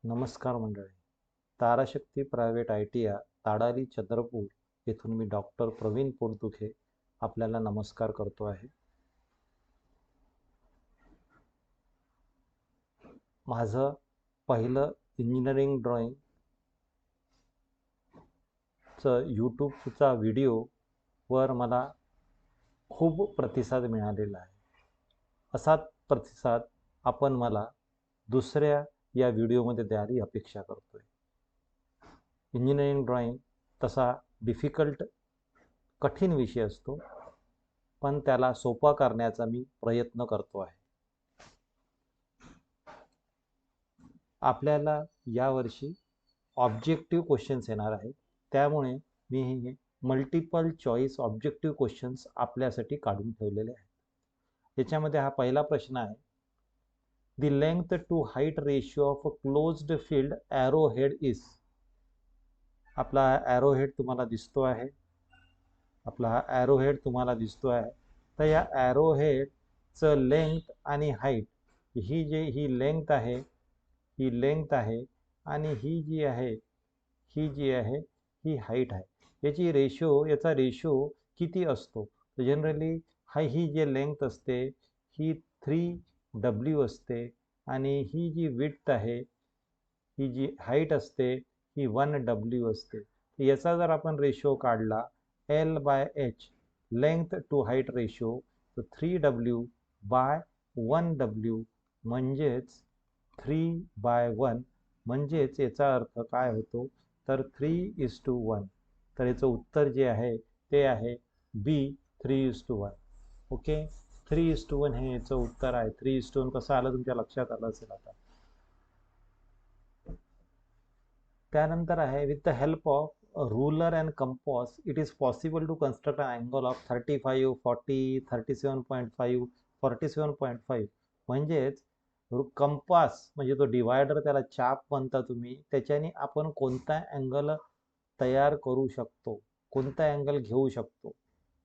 नमस्कार मंडळी. ताराशक्ती private ITI ताडाली Chandrapur येथून मी डॉक्टर प्रवीण पोटदुखे आपल्याला नमस्कार करतो आहे. माझं पहिलं इंजिनिअरिंग ड्रॉइंगचं यूट्यूबचा व्हिडिओवर मला खूप प्रतिसाद मिळालेला आहे. असाच प्रतिसाद आपण मला दुसऱ्या या व्हिडिओमध्ये द्यायची अपेक्षा करतोय. इंजिनिअरिंग ड्रॉइंग तसा कठीण विषय असतो, पण त्याला सोपा करण्याचा मी प्रयत्न करतो आहे. आपल्याला यावर्षी ऑब्जेक्टिव्ह क्वेश्चन्स येणार आहेत, त्यामुळे मी हे मल्टिपल चॉईस ऑब्जेक्टिव्ह क्वेश्चन्स आपल्यासाठी काढून ठेवलेले आहेत. याच्यामध्ये हा पहिला प्रश्न आहे, the length to height ratio of a closed field arrow head is. आपला ॲरो हेड तुम्हाला दिसतो आहे. तर या ॲरो हेडचं लेंथ आणि हाईट ही लेंथ आहे आणि ही जी आहे ही हाईट आहे. याचा रेशो किती असतो? जनरली ही जी लेंथ असते ही 3W असते आणि ही जी विड्थ आहे, ही जी हाईट असते ही 1W असते. याचा जर आपण रेशो काढला L/H length to height ratio, तर 3W बाय 1W म्हणजेच 3/1, म्हणजेच याचा अर्थ काय होतो तर 3:1. तर याचं उत्तर जे आहे ते आहे B, 3:1. ओके, 3:1 हे याचं उत्तर आहे. 3:1 कसं आलं तुमच्या लक्षात आलं असेल आता. त्यानंतर आहे, with the help of ruler and compass it is possible to construct an angle of 35, 40, 37.5, 47.5. म्हणजेच कंपास म्हणजे तो डिवायडर, त्याला चाप म्हणता तुम्ही, त्याच्याने आपण कोणता अँगल तयार करू शकतो, कोणता अँगल घेऊ शकतो,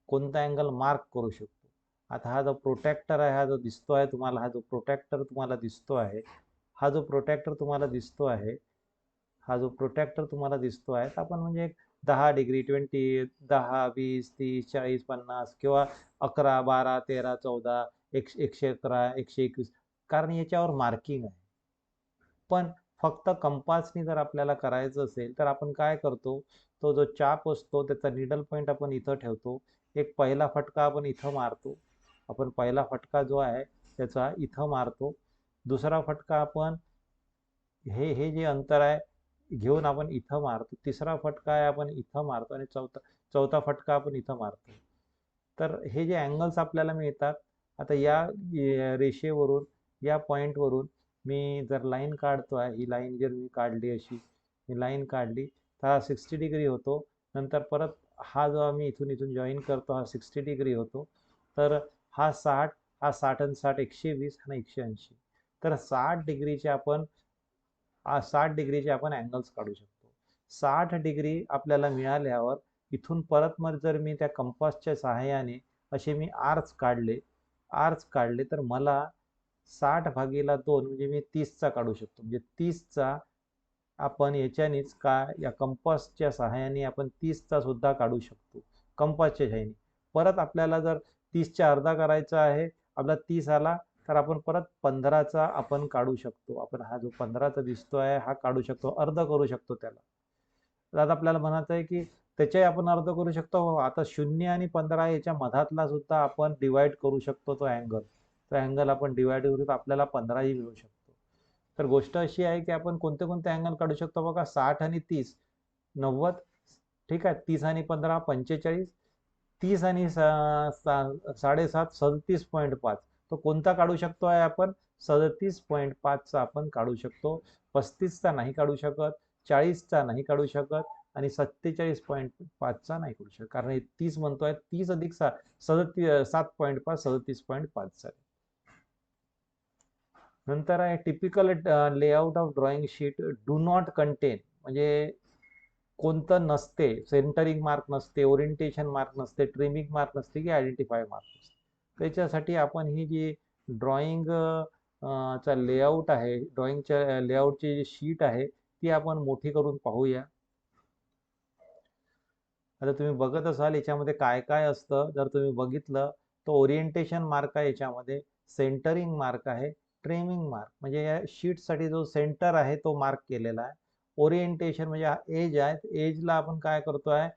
कोणता अँगल मार्क करू शकतो. आता हा जो प्रोटेक्टर आहे, हा जो दिसतो आहे तुम्हाला, हा जो प्रोटेक्टर तुम्हाला दिसतो आहे, तर आपण म्हणजे 10 डिग्री, 20, 10, 20, 30, 40, 50 किंवा 11, 12, 13, 14, 111, 121, कारण याच्यावर मार्किंग आहे. पण फक्त कंपासनी जर आपल्याला करायचं असेल तर आपण काय करतो, तो जो चाप असतो त्याचा निडल पॉईंट आपण इथं ठेवतो. एक पहिला फटका आपण इथं मारतो. पहिला फटका जो आहे त्याचा इथं मारतो. दुसरा फटका आपण हे जे अंतर आहे घेऊन आपण इथं मारतो. तिसरा फटका आहे आपण इथं मारतो आणि चौथा फटका आपण इथं मारतो. तर हे जे अँगल्स आपल्याला मिळतात, आता या रेषेवरून, या पॉईंटवरून मी जर लाईन काढतो आहे, ही लाईन जर मी काढली, अशी मी लाईन काढली तर हा 60 डिग्री होतो. नंतर परत हा जो आम्ही इथून जॉईन करतो हा 60 डिग्री होतो. तर हा 60 आणि 60 120 आणि 180. तर 60 डिग्रीचे आपण अँगल्स काढू शकतो. 60 डिग्री आपल्याला मिळाल्यावर इथून परत मग जर मी त्या कंपासच्या सहाय्याने असे मी आर्च काढले तर मला 60/2 म्हणजे मी 30चा काढू शकतो. म्हणजे 30चा आपण याच्यानेच या कंपासच्या सहाय्याने आपण 30चा सुद्धा काढू शकतो कंपासच्या सहाय्याने. परत आपल्याला जर 30चा अर्धा करायचा आहे, आपला 30 आला तर आपण परत 15चा आपण काढू शकतो. आपण हा जो 15चा दिसतो आहे हा काढू शकतो, अर्ध करू शकतो त्याला. आता आपल्याला म्हणायचं आहे की त्याच्याही आपण अर्ध करू शकतो. आता 0 आणि 15 याच्या मधातला सुद्धा आपण डिवाइड करू शकतो तो अँगल आपण डिवाइड करू तर आपल्याला 15ही मिळू शकतो. तर गोष्ट अशी आहे की आपण कोणते अँगल काढू शकतो बघा. 60 आणि 30 90, ठीक आहे. 30 आणि 15 45, 30 आणि 7.5 37.5. तो कोणता काढू शकतो आहे आपण? 37.5चा आपण काढू शकतो. 35चा नाही काढू शकत, 40चा नाही काढू शकत आणि 47.5चा नाही काढू शकत, कारण 30 म्हणतोय. 30 अधिक 7.5 37.5चा. नंतर आहे, typical layout of drawing sheet do not content, म्हणजे कोणतं नसते, सेंटरिंग मार्क नसते, ओरिएंटेशन मार्क नसते, ट्रिमिंग मार्क नसते की आयडेंटिफाय मार्क नसते. त्याच्यासाठी आपण ही जी ड्रॉइंग चा लेआउट आहे, ड्रॉइंगच्या लेआउटची जी शीट आहे ती आपण मोठी करून पाहूया. आता तुम्ही बघत असाल याच्यामध्ये काय काय असतं. जर तुम्ही बघितलं तर ओरिएंटेशन मार्क आहे याच्यामध्ये, सेंटरिंग मार्क आहे, ट्रिमिंग मार्क म्हणजे या शीटसाठी जो सेंटर आहे तो मार्क केलेला आहे. ओरिएंटेशन म्हणजे हा एज आहे, एजला आपण काय करतोय,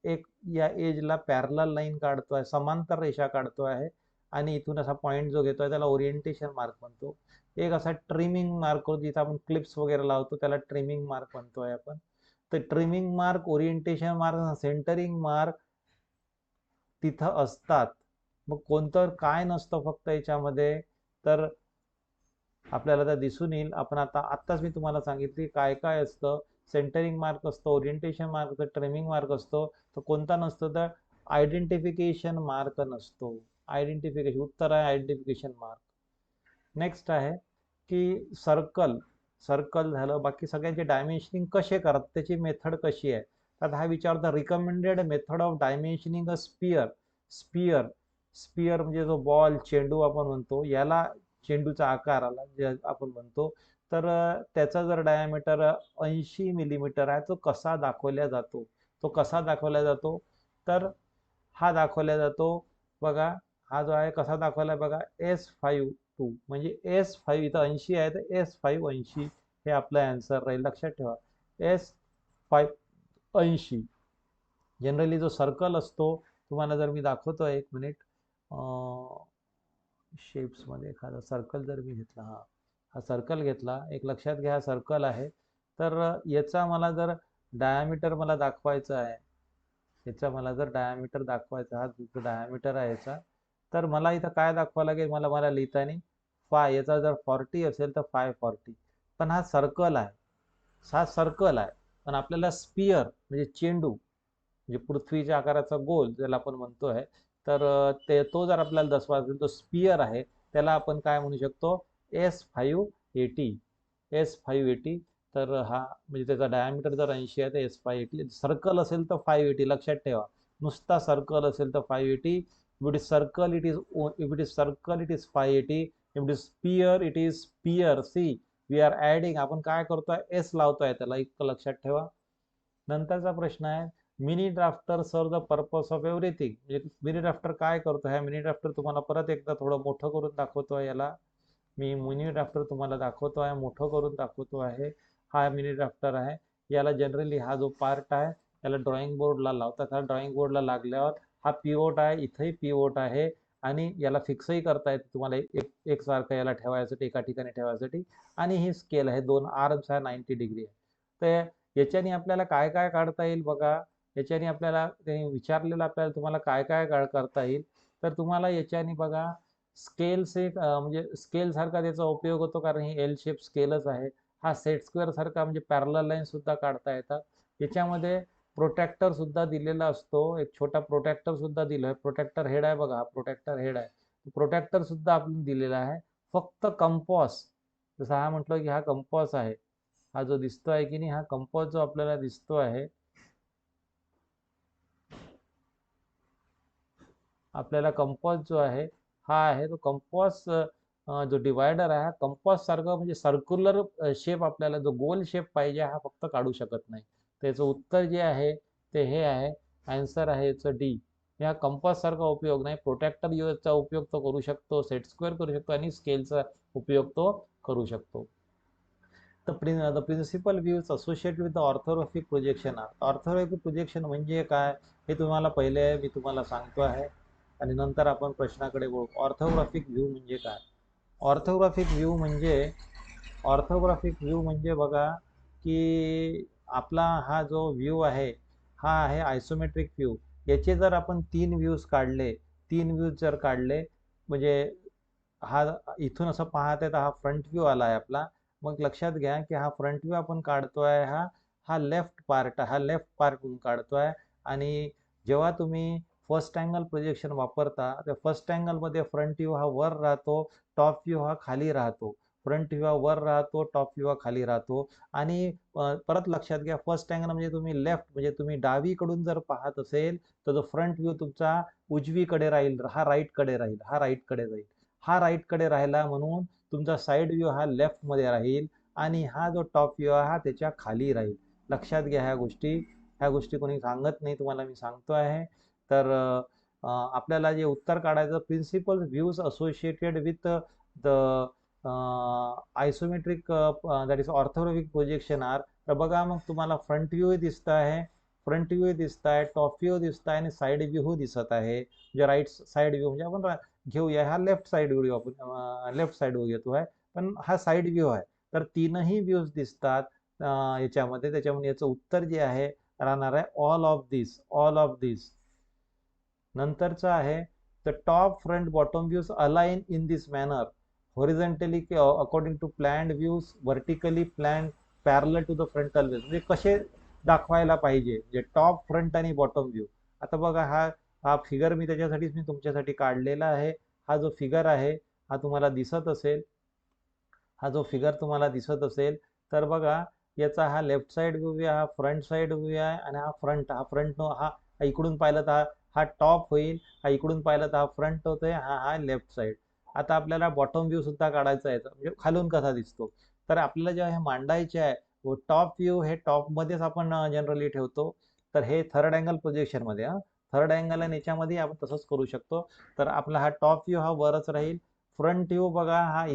एक या एजला पॅरलल लाईन काढतोय, समांतर रेषा काढतोय आहे आणि इथून असा पॉईंट जो घेतोय त्याला ओरिएंटेशन मार्क म्हणतो. एक असा ट्रिमिंग मार्क जिथे आपण क्लिप्स वगैरे लावतो त्याला ट्रिमिंग मार्क म्हणतोय आपण. तर trimming mark, orientation mark, centering mark तिथं असतात. मग कोणतं काय नसतं फक्त याच्यामध्ये, तर आपल्याला तर दिसून येईल. आपण आत्ताच मी तुम्हाला सांगितले काय काय असतं. सेंटरिंग मार्क असतो, ओरिएंटेशन मार्क असतो, ट्रिमिंग मार्क असतो. तर कोणता नसतो, तर आयडेंटिफिकेशन मार्क नसतो. आयडेंटिफिकेशन उत्तर आहे आयडेंटिफिकेशन मार्क. नेक्स्ट आहे की सर्कल. सर्कल झालं, बाकी सगळ्यांचे डायमेन्शनिंग कसे करतात, त्याची मेथड कशी आहे. तर हा विचारता recommended method of dimensioning a sphere. Sphere sphere म्हणजे जो बॉल, चेंडू आपण म्हणतो, याला चेंडूचा आकार आला जे आपण म्हणतो, तर त्याचा जर डायमीटर 80 मिलीमीटर आहे, तो कसा दाखवला जातो. तो कसा दाखवला जातो, तर हा दाखवला जातो बघा. हा जो आहे कसा दाखवला बघा, S52 म्हणजे S5 इथं 80 आहे तर S5 80 हे आपलं आन्सर राहील. लक्षात ठेवा, S5 80. जनरली जो सर्कल असतो, तुम्हाला जर मी दाखवतो एक मिनिट, शेप्समध्ये एखादा सर्कल जर मी घेतला, हा सर्कल घेतला, एक लक्षात घ्या हा सर्कल आहे. तर याचा मला जर डायमीटर मला दाखवायचा आहे, याचा मला जर डायमीटर दाखवायचा, हा जो डायमीटर आहे याचा, तर मला इथं काय दाखवावं लागेल, मला मला लिहिताना फाय, याचा जर 40 असेल तर 540. पण हा सर्कल आहे, हा सर्कल आहे. पण आपल्याला स्पियर म्हणजे चेंडू, म्हणजे पृथ्वीच्या आकाराचा गोल ज्याला आपण म्हणतोय, तर तो जर आपल्याला दसवा असेल, तो स्पियर आहे, त्याला आपण काय म्हणू शकतो, S580. S580. तर हा म्हणजे त्याचा डायमीटर जर 80 आहे तर S580. सर्कल असेल तर 580. लक्षात ठेवा, नुसता सर्कल असेल तर 580. If it is circle it is, if it is circle it is 580. If it is sphere it is sphere. See, we are adding, आपण काय करतोय, एस लावतोय त्याला, इतकं लक्षात ठेवा. नंतरचा प्रश्न आहे, mini drafter serve the purpose of everything. म्हणजे मिनी ड्राफ्टर काय करतो, ह्या मिनी ड्राफ्टर तुम्हाला परत एकदा थोडं मोठं करून दाखवतोय. याला मी मिनी ड्राफ्टर तुम्हाला दाखवतो आहे, मोठं करून दाखवतो आहे. हा मिनी ड्राफ्टर आहे. याला जनरली हा जो पार्ट आहे याला ड्रॉइंग बोर्डला लावतात. हा ड्रॉइंग बोर्डला लागल्यावर हा पिवोट आहे, इथंही पिवोट आहे आणि याला फिक्सही करता येते तुम्हाला एक सारखं याला ठेवायसाठी, एका ठिकाणी ठेवायसाठी. आणि ही स्केल आहे, 2 आर्म्स आहे, 90 डिग्री आहे. तर याच्याने आपल्याला काय काय काढता येईल बघा. याच्याने आपल्याला ते विचारलेलं, आपल्याला तुम्हाला काय काय करता येईल, तर तुम्हाला याच्याने बघा स्केल्स एक म्हणजे स्केल सारखा त्याचा उपयोग होतो, कारण ही एल शेप स्केलच आहे. हा सेट स्क्वेअर सारखा म्हणजे पॅरलल लाईन सुद्धा काढता येतात. याच्यामध्ये प्रोटेक्टर सुद्धा दिलेला असतो, एक छोटा प्रोटेक्टर सुद्धा दिलाय. प्रोटेक्टर हेड आहे बघा, हा प्रोटेक्टर हेड आहे. प्रोटेक्टर सुद्धा आपण दिलेला आहे. फक्त कंपॉस, जसं हा म्हटलं की हा कंपॉस आहे, हा जो दिसतो आहे की नाही, हा कंपॉस जो आपल्याला दिसतो आहे, आपल्याला कंपॉस जो आहे हा आहे, तो कंपॉस जो डिवायडर आहे, कंपॉस सारखं म्हणजे सर्क्युलर शेप, आपल्याला जो गोल शेप पाहिजे हा फक्त काढू शकत नाही. त्याचं उत्तर जे आहे ते हे आहे, आन्सर आहे याचं डी. या कंपॉस सारखा उपयोग नाही. प्रोटेक्टर चा उपयोग तो करू शकतो, सेट स्क्वेअर करू शकतो आणि स्केलचा उपयोग तो करू शकतो. The principal views associated with the orthographic projection are. Orthographic projection म्हणजे काय हे तुम्हाला पहिले मी तुम्हाला सांगतो आहे आणि नंतर आपण प्रश्नाकडे वळू. ऑर्थोग्राफिक व्ह्यू म्हणजे काय. ऑर्थोग्राफिक व्ह्यू म्हणजे, ऑर्थोग्राफिक व्ह्यू म्हणजे बघा की आपला हा जो व्ह्यू आहे हा आहे आयसोमेट्रिक व्ह्यू. याचे जर आपण 3 व्ह्यूज काढले, 3 व्ह्यूज जर काढले, म्हणजे हा इथून असं पाहत आहे तर हा फ्रंट व्ह्यू आला आहे आपला. मग लक्षात घ्या की हा फ्रंट व्ह्यू आपण काढतोय, हा हा लेफ्ट पार्ट, हा लेफ्ट पार्टून काढतोय. आणि जेव्हा तुम्ही फर्स्ट अँगल प्रोजेक्शन वापरता तर फर्स्ट अँगलमध्ये फ्रंट व्ह्यू हा वर राहतो, टॉप व्ह्यू हा खाली राहतो. फ्रंट व्ह्यू हा वर राहतो, टॉप व्ह्यू हा खाली राहतो. आणि परत लक्षात घ्या, फर्स्ट अँगल म्हणजे तुम्ही लेफ्ट, म्हणजे तुम्ही डावीकडून जर पाहत असेल तर जो फ्रंट व्ह्यू तुमचा उजवीकडे राहील, हा राईटकडे राहील, हा राईटकडे राहील, हा राईटकडे राहिला म्हणून तुमचा साईड व्ह्यू हा लेफ्ट मध्ये राहील आणि हा जो टॉप व्ह्यू आहे हा त्याच्या खाली राहील. लक्षात घ्या ह्या गोष्टी कोणी सांगत नाही, तुम्हाला मी सांगतो आहे. तर आपल्याला जे उत्तर काढायचं, principal views associated with the isometric that is orthographic projection are. तर बघा मग तुम्हाला फ्रंट व्ह्यू दिसत आहे, टॉप व्ह्यू दिसत आहे आणि साईड व्ह्यू दिसत आहे. जे राईट साईड व्ह्यू म्हणजे आपण घेऊया, हा लेफ्ट साईड व्ह्यू आपण लेफ्ट साईड व्ह्यू घेतो आहे, पण हा साईड व्ह्यू आहे. तर तीनही व्ह्यूज दिसतात याच्यामध्ये. त्याच्यामुळे याचं उत्तर जे आहे राहणार आहे ऑल ऑफ दिस. नंतरचं आहे the top front bottom views align in this manner, horizontally according to planned views, vertically planned parallel to the frontal views. म्हणजे कसे दाखवायला पाहिजे जे टॉप फ्रंट आणि बॉटम व्ह्यू. आता बघा हा फिगर मी तुमच्यासाठी काढलेला आहे. हा जो फिगर आहे हा तुम्हाला दिसत असेल, तर बघा याचा हा लेफ्ट साइड व्ह्यू आहे, हा फ्रंट साइड व्ह्यू आहे आणि हा इकडून पाहिलं तर हा टॉप होईल, हा इकडून पाहिलं तर हा फ्रंट होतोय, हा लेफ्ट साइड. आता आपल्याला बॉटम व्ह्यू सुद्धा काढायचा आहे, म्हणजे खालून कसा दिसतो. तर आपल्याला जेव्हा हे मांडायचे आहे, टॉप व्ह्यू हे टॉप मध्येच आपण जनरली ठेवतो. तर हे थर्ड अँगल प्रोजेक्शन मध्ये, थर्ड अँगल आणि याच्यामध्ये आपण तसंच करू शकतो. तर आपला हा टॉप व्ह्यू हा वरच राहील. फ्रंट व्ह्यू बघा हा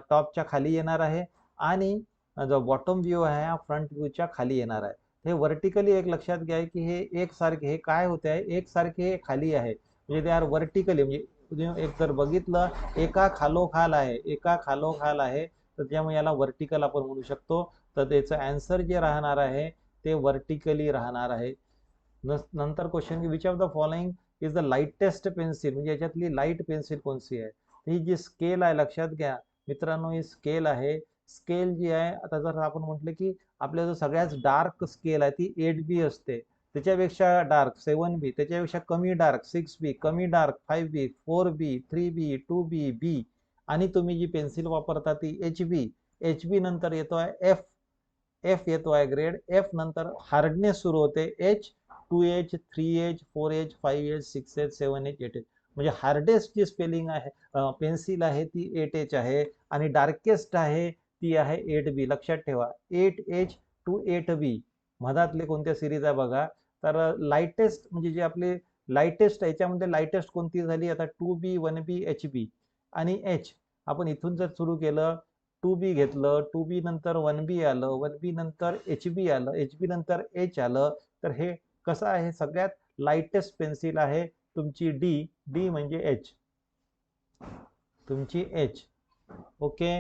टॉपच्या खाली येणार आहे आणि जो बॉटम व्ह्यू आहे हा फ्रंट व्ह्यूच्या खाली येणार आहे. हे व्हर्टिकली एक लक्षात घ्या की हे एकसारखे, हे काय होते आहे एकसारखे हे खाली आहे, म्हणजे ते आर व्हर्टिकली, म्हणजे तुम्ही एक जर बघितलं एका खालोखाल आहे, तर त्यामुळे याला व्हर्टिकल आपण म्हणू शकतो. तर त्याचं आन्सर जे राहणार आहे ते व्हर्टिकली राहणार आहे. नंतर question, which of the following is the lightest pencil, म्हणजे याच्यातली लाईट पेन्सिल कोणती आहे. ही जी स्केल आहे, लक्षात घ्या मित्रांनो, ही स्केल आहे. स्केल जी आहे, आता जर आपण म्हटलं की आपल्या जो सगळ्यात डार्क स्केल आहे ती 8B असते, त्याच्यापेक्षा डार्क 7B, त्याच्यापेक्षा कमी डार्क 6B, कमी dark 5B, 4B, 3B, 2B, बी, आणि तुम्ही जी पेन्सिल वापरता ती HB नंतर येतो आहे एफ येतो आहे ग्रेड. एफ नंतर हार्डनेस सुरू होते H, 2H, 3H, 4H, 5H, 6H, 7H, 8H. म्हणजे हार्डेस्ट जी स्पेलिंग आहे पेन्सिल आहे ती 8H आहे आणि डार्केस्ट आहे ती आहे 8B. लक्षात ठेवा 8H to 8B मधातले कोणत्या सिरीज आहे बघा. तर लाइटेस्ट म्हणजे जे आपले लाइटेस्ट, याच्यामध्ये लाइटेस्ट कोणती झाली आता 2B, 1B, HB आणि H. आपण इथून जर सुरू केलं 2B घेतलं, 2B नंतर 1B आलं, 1B नंतर HB आलं, HB नंतर H आलं, तर हे कसं आहे सगळ्यात लाइटेस्ट पेन्सिल आहे तुमची डी म्हणजे H, तुमची H. ओके,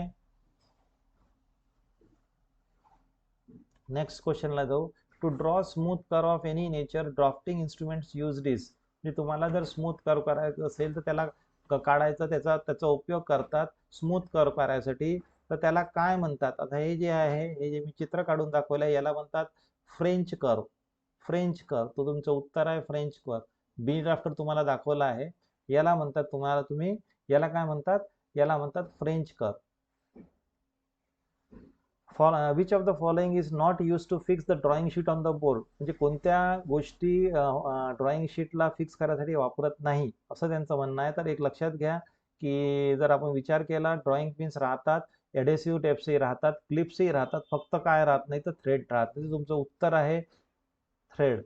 नेक्स्ट क्वेश्चनला जाऊ. To draw smooth curve of any nature, drafting instruments use this. म्हणजे तुम्हाला जर स्मूथ कर्व करायचं असेल तर त्याला काढायचा, त्याचा उपयोग करतात स्मूथ कर्व करायसाठी. तर त्याला काय म्हणतात, आता हे जे आहे, हे जे मी चित्र काढून दाखवलं आहे याला म्हणतात फ्रेंच कर्व. तो तुमचं उत्तर आहे फ्रेंच कर्व. बी ड्राफ्टर तुम्हाला दाखवला आहे, याला म्हणतात तुम्ही याला काय म्हणतात, याला म्हणतात French curve. Which of the following is not use to fix the drawing sheet on the board. म्हणजे कोणत्या गोष्टी ड्रॉइंग शीटला फिक्स करायसाठी वापरत नाही असं त्यांचं म्हणणं आहे. तर एक लक्षात घ्या की जर आपण विचार केला, ड्रॉइंग पिन्स राहतात, एडेसिव्ह टेप्सही राहतात, क्लिप्सही राहतात, फक्त काय राहत नाही तर थ्रेड राहत नाही. तुमचं उत्तर आहे थ्रेड.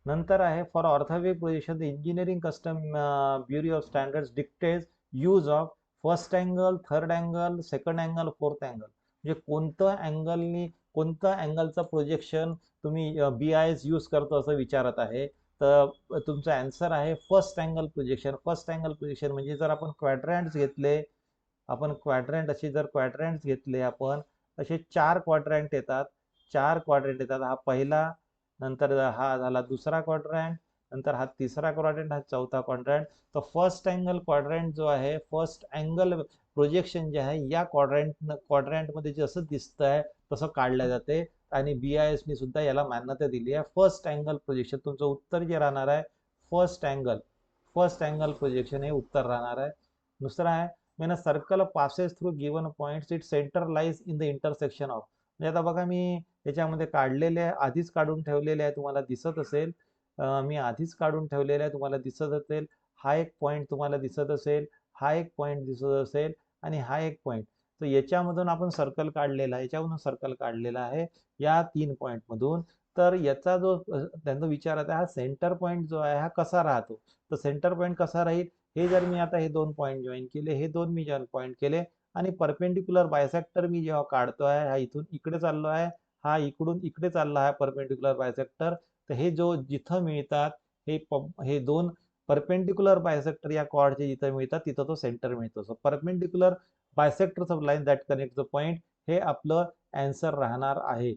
नंतर आहे for orthographic projection the engineering custom bureau of standards dictates use of first angle, third angle, second angle, fourth angle. म्हणजे कोणतं अँगलचं प्रोजेक्शन तुम्ही BIS यूज करतो असं विचारत आहे. तर तुमचा आन्सर आहे first angle projection. First angle projection म्हणजे जर आपण क्वाड्रंट्स घेतले, आपण असे 4 क्वाड्रंट येतात, हा पहिला, नंतर हा झाला दुसरा क्वाड्रंट, नंतर हा तिसरा क्वाड्रंट, हा चौथा क्वाड्रंट. तर फर्स्ट अँगल क्वाड्रंट जो आहे, फर्स्ट अँगल प्रोजेक्शन जे आहे या क्वाड्रंट मध्ये जसं दिसत आहे तसं काढलं जाते आणि BIS ने सुद्धा याला मान्यता दिली आहे. फर्स्ट अँगल प्रोजेक्शन तुमचं उत्तर जे राहणार आहे फर्स्ट अँगल प्रोजेक्शन हे उत्तर राहणार आहे. दुसरा आहे when a circle passes through given points its center lies in the intersection of. म्हणजे आता बघा मी याच्यामध्ये काढलेले आहे, आधीच काढून ठेवलेले आहे, तुम्हाला दिसत असेल, हा एक पॉईंट तुम्हाला दिसत असेल, हा एक पॉईंट दिसत असेल आणि हा एक पॉईंट. तर याच्यामधून आपण सर्कल काढलेला आहे, याच्यामधून सर्कल काढलेला आहे या 3 पॉईंट मधून. तर याचा जो त्यांना विचारत आहे, हा सेंटर पॉईंट जो आहे हा कसा राहतो. तर सेंटर पॉईंट कसा राहील, हे जर मी आता हे 2 पॉईंट जॉईन केले, हे 2 मी जॉईन पॉईंट केले आणि परपेंडिक्युलर बायसेक्टर मी जेव्हा काढतो आहे, हा इथून इकडे चाललो आहे, हा इकडून इकडे चालला आहे परपेंडिक्युलर बायसेक्टर. तर हे जो जिथं मिळतात, हे 2 परपेंडिक्युलर बायसेक्टर या कॉर्डचे जिथं मिळतात तिथं तो सेंटर मिळतो. So perpendicular bisectors of line that connect the point, हे आपलं आन्सर राहणार आहे.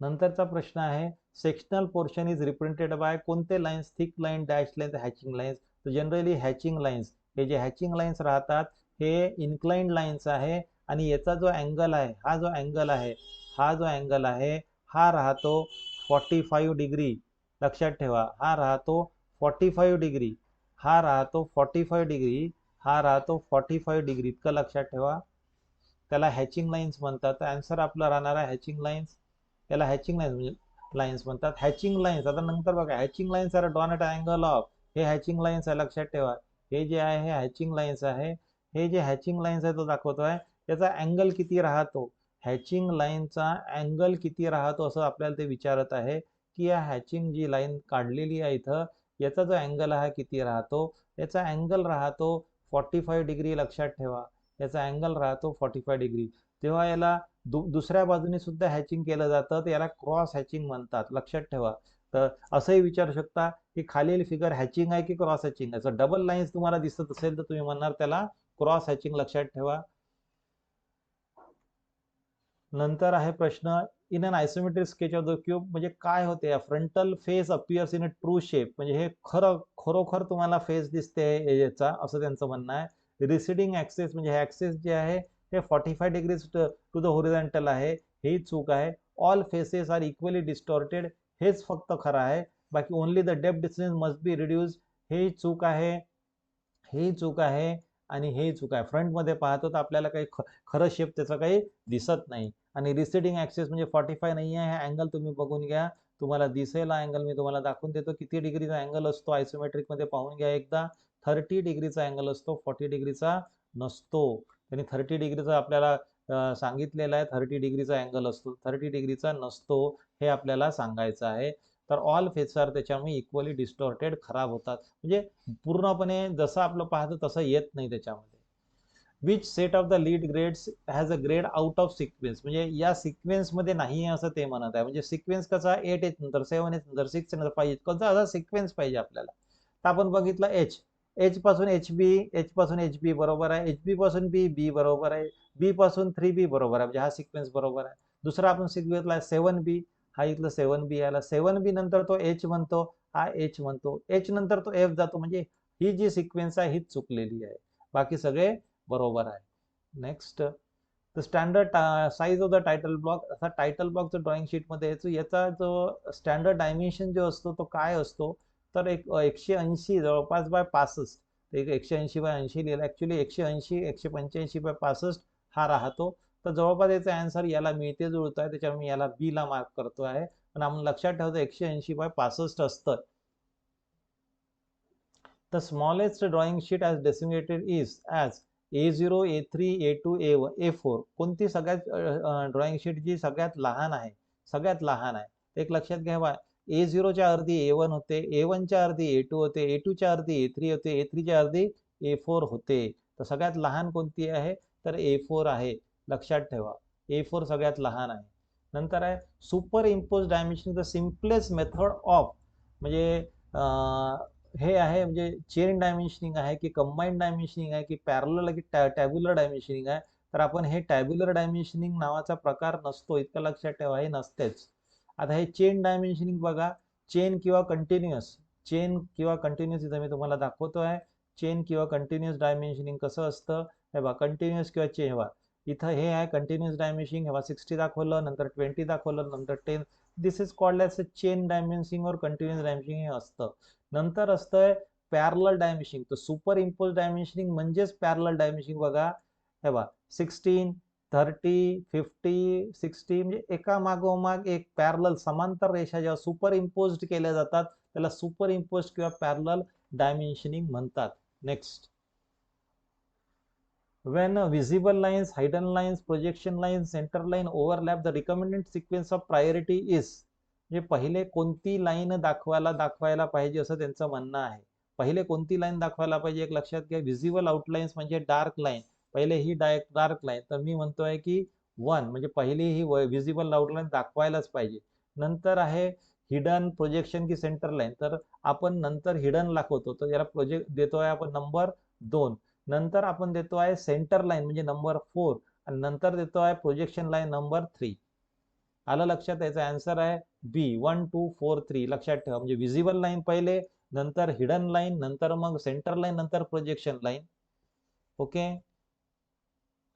नंतरचा प्रश्न आहे, sectional portion is represented by कोणते lines, thick line, dash lines, hatching lines. तर जनरली हॅचिंग लाईन्स, हे जे हॅचिंग लाईन्स राहतात हे इन्क्लाइंड लाईन्स आहे आणि याचा जो अँगल आहे, हा जो अँगल आहे, हा जो अँगल आहे हा राहतो 45 डिग्री. लक्षात ठेवा, हा राहतो 45 डिग्री, हा राहतो 45 डिग्री, हा राहतो 45 डिग्री. इतकं लक्षात ठेवा. त्याला हॅचिंग लाईन्स म्हणतात. तर आन्सर आपला राहणार आहे हॅचिंग लाईन्स. त्याला हॅचिंग लाईन्स म्हणतात. हॅचिंग लाईन्स, आता नंतर बघा, hatching lines are drawn at angle of, हे हॅचिंग लाईन्स आहे, लक्षात ठेवा. हे जे आहे हे हॅचिंग लाईन्स आहे. हे जे हॅचिंग लाईन्स आहे तो दाखवतोय त्याचा अँगल किती राहतो, हॅचिंग लाईनचा अँगल किती राहतो असं आपल्याला ते विचारत आहे की या हॅचिंग जी लाईन काढलेली आहे इथं, याचा जो अँगल आहे किती राहतो. याचा अँगल राहतो 45 डिग्री. लक्षात ठेवा, याचा अँगल राहतो 45 डिग्री. तेव्हा याला दुसऱ्या बाजूने सुद्धा हॅचिंग केलं जातं, तर याला क्रॉस हॅचिंग म्हणतात. लक्षात ठेवा. तर असंही विचारू शकता की खालील फिगर हॅचिंग आहे की क्रॉस हॅचिंग आहे. जर डबल लाईन्स तुम्हाला दिसत असेल तर तुम्ही म्हणणार त्याला क्रॉस हॅचिंग. लक्षात ठेवा. नंतर आहे प्रश्न, in an isometric sketch of the cube, म्हणजे काय होते, frontal face appears in a true shape, म्हणजे हे खरोखर तुम्हाला फेस दिसते याचा, असं त्यांचं म्हणणं आहे. रिसिडिंग ऍक्सेस, म्हणजे हे ऍक्सेस जे आहे हे 45 डिग्रीज टू द होरिझॉन्टल आहे, ही चूक आहे. All faces are equally distorted, हेच फक्त खरं आहे. बाकी only the depth distance must be reduce, हे चूक आहे, हे चूक आहे आणि हे चूक आहे. फ्रंटमध्ये पाहतो तर आपल्याला काही खरं शेप त्याचं काही दिसत नाही. आणि रिसिडिंग ऍक्सेस म्हणजे 45 नाही आहे, हा अँगल तुम्ही बघून घ्या, तुम्हाला दिसेल. अँगल मी तुम्हाला दाखवून देतो किती डिग्रीचा अँगल असतो. आयसोमेट्रिक मध्ये पाहून घ्या एकदा, 30 डिग्रीचा अँगल असतो, 40 डिग्रीचा नसतो. त्यांनी 30 डिग्रीचा आपल्याला सांगितलेलं आहे, 30 डिग्रीचा अँगल असतो, 30 डिग्रीचा नसतो, हे आपल्याला सांगायचं आहे. तर ऑल फेस आर त्याच्यामुळे इक्वली डिस्टॉर्टेड, खराब होतात, म्हणजे पूर्णपणे जसं आपलं पाहतो तसं येत नाही त्याच्यामध्ये. Which set of the lead grades has a grade out of sequence, म्हणजे या सिक्वेन्स मध्ये नाही असं ते म्हणत आहे. म्हणजे सिक्वेन्स कसा, 8 येत नंतर 7 येत नंतर 6 नंतर 5, कोणता असा सिक्वेन्स पाहिजे आपल्याला. तर आपण बघितलं एच पासून एच पासून एच बी बरोबर आहे, एच बी पासून बी बरोबर आहे, बी पासून 3B बरोबर आहे, म्हणजे हा सिक्वेन्स बरोबर आहे. दुसरा आपण सिक्वेन्सला 7B, हा इथलं 7B आला, 7B नंतर तो एच म्हणतो, हा एच म्हणतो, एच नंतर तो एफ जातो, म्हणजे ही जी सिक्वेन्स आहे हीच चुकलेली आहे, बाकी सगळे बरोबर आहे. Next, the standard size of the title block, असा टायटल ब्लॉकचं ड्रॉइंग शीटमध्ये यायचं, याचा जो स्टँडर्ड डायमेन्शन जो असतो तो काय असतो, तर 180 जवळपास बाय 65, एक 180 बाय 80 लिहिलं, ऍक्च्युली 180 185 बाय 65 हा राहतो. तर जवळपास याचा आन्सर याला मिळते जुळत आहे, त्याच्यामुळे मी याला बी ला मार्क करतो आहे. पण आपण लक्षात ठेवतो 180 बाय 65 असतं. The smallest drawing sheet as designated is as A0, A3, A2, A1, A4, कोणती सगळ्यात ड्रॉइंग शीट जी सगळ्यात लहान आहे, सगळ्यात लहान आहे. एक लक्षात घ्यावा, A0 च्या अर्धी A1 होते, A1 च्या अर्धी A2 होते, A2 च्या अर्धी A3 होते, A3 च्या अर्धी A4 होते. तर सगळ्यात लहान कोणती आहे, तर A4 आहे. लक्षात ठेवा, A4 सगळ्यात लहान आहे. नंतर आहे super impose dimension, the simplest method of, म्हणजे हे आहे, म्हणजे चेन डायमेन्शनिंग आहे की कंबाईंड डायमेन्शनिंग आहे की पॅरलल की टॅब्युलर डायमेन्शनिंग आहे. तर आपण हे टॅब्युलर डायमेन्शनिंग नावाचा प्रकार नसतो, इतकं लक्षात ठेवा, हे नसतेच. आता हे चेन डायमेन्शनिंग बघा, चेन किंवा कंटिन्युअस, चेन किंवा कंटिन्युअस इथं मी तुम्हाला दाखवतो आहे. चेन किंवा कंटिन्युअस डायमेन्शनिंग कसं असतं, हे बघा, कंटिन्युअस किंवा चेन, बघा इथं हे आहे कंटिन्युअस डायमेन्शनिंग, हे बघा 60 दाखवलं, नंतर 20 दाखवलं, नंतर 10, this is called as chain dimensioning और कंटिन्युअस डायमेन्शनिंग हे असतं. नंतर असतंय पॅरलल डायमेन्शनिंग, तर सुपर इम्पोज डायमेन्शनिंग म्हणजेच पॅरलल डायमेन्शनिंग. बघा हे बघा 16, 30, 50, 60, म्हणजे एका मागोमाग एक पॅरलल समांतर रेषा जेव्हा सुपर इम्पोज केल्या जातात त्याला सुपर इम्पोज किंवा पॅरलल डायमेन्शनिंग म्हणतात. Next, when visible lines, hidden lines, projection lines, center line overlap, the recommended sequence of priority is, म्हणजे पहिले कोणती लाईन दाखवायला पाहिजे असं त्यांचं म्हणणं आहे. पहिले कोणती लाईन दाखवायला पाहिजे एक लक्षात घ्या. व्हिजिबल आउटलाईन्स म्हणजे डार्क लाईन, पहिले ही डार्क लाईन, तर मी म्हणतोय की 1 म्हणजे पहिली ही व्हिजिबल आउटलाईन दाखवायलाच पाहिजे. नंतर आहे हिडन, प्रोजेक्शन की सेंटर लाईन, तर आपण नंतर हिडन दाखवतो, तर याला प्रोजेक्ट देतोय आपण नंबर 2. नंतर आपण देतो आहे सेंटर लाईन म्हणजे नंबर 4 आणि नंतर देतो आहे प्रोजेक्शन लाईन नंबर 3. आलं लक्षात? याचा आन्सर आहे बी 1 2 4 3. लक्षात ठेवा, म्हणजे व्हिजिबल लाईन पहिले, नंतर हिडन लाईन, नंतर मग सेंटर लाईन, नंतर प्रोजेक्शन लाईन. ओके.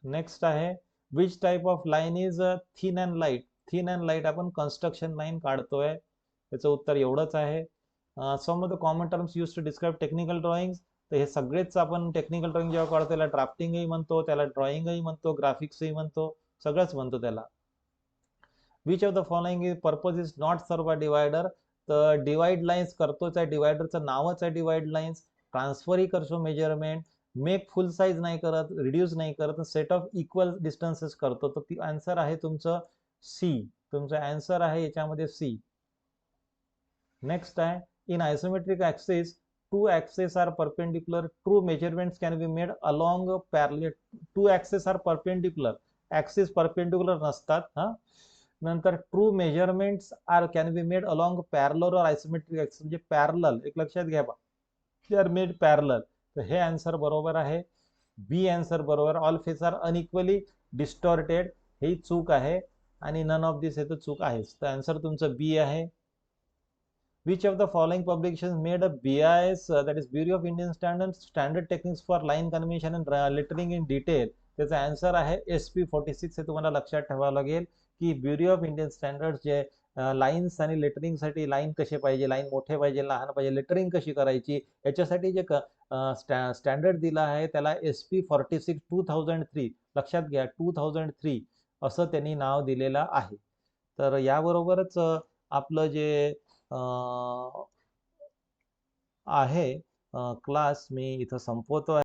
नेक्स्ट आहे which type of line is thin and light. Thin and light आपण कन्स्ट्रक्शन लाईन काढतोय, त्याचं उत्तर एवढंच आहे. Some of the common terms use to describe technical drawing. तर हे सगळेच आपण टेक्निकल ड्रॉइंग जेव्हा काढतो त्याला ड्राफ्टिंगही म्हणतो, त्याला ड्रॉइंगही म्हणतो, ग्राफिक्सही म्हणतो, सगळंच म्हणतो त्याला. Which of the following is purpose is not serve by divider. तर डिवाइड लाईन्स करतोच आहे, डिवायडरचं नावच आहे डिवाइड लाईन्स. ट्रान्सफरही करतो मेजरमेंट, मेक फुल साईज नाही करत, रिड्यूस नाही करत, सेट ऑफ इक्वल डिस्टन्सेस करतो. तर ती आन्सर आहे तुमचं सी. तुमचं आन्सर आहे याच्यामध्ये सी. नेक्स्ट आहे in isometric axis two axes are perpendicular, true measurements can be made along parallel. two axes are perpendicular, axis perpendicular नसतात. नंतर true measurements can be made along parallel और isometric axis, म्हणजे parallel, एक लक्षात घ्या बा, they are made parallel. तर हे आन्सर बरोबर आहे, बी आन्सर बरोबर. All face are unequally distorted, ही चूक आहे, आणि नन ऑफ दिस हे तर चूक आहेच. तर आन्सर तुमचं बी आहे. Which of the following publications made a BIS, that is Bureau of Indian Standards, standard techniques for line convention and lettering in detail. त्याचा आन्सर आहे SP46. हे तुम्हाला लक्षात ठेवावं लागेल की ब्युरो ऑफ इंडियन स्टँडर्ड्स जे लाईन्स आणि लेटरिंग साठी लाईन कसे पाहिजे, लाईन मोठे पाहिजे, लहान पाहिजे, लेटरिंग कशी करायची, याच्यासाठी जे स्टँडर्ड दिला आहे त्याला SP46 2003. लक्षात घ्या 2003 असं त्यांनी नाव दिलेलं आहे. तर याबरोबरच आपलं जे आहे क्लास मी इथं संपवतो आहे.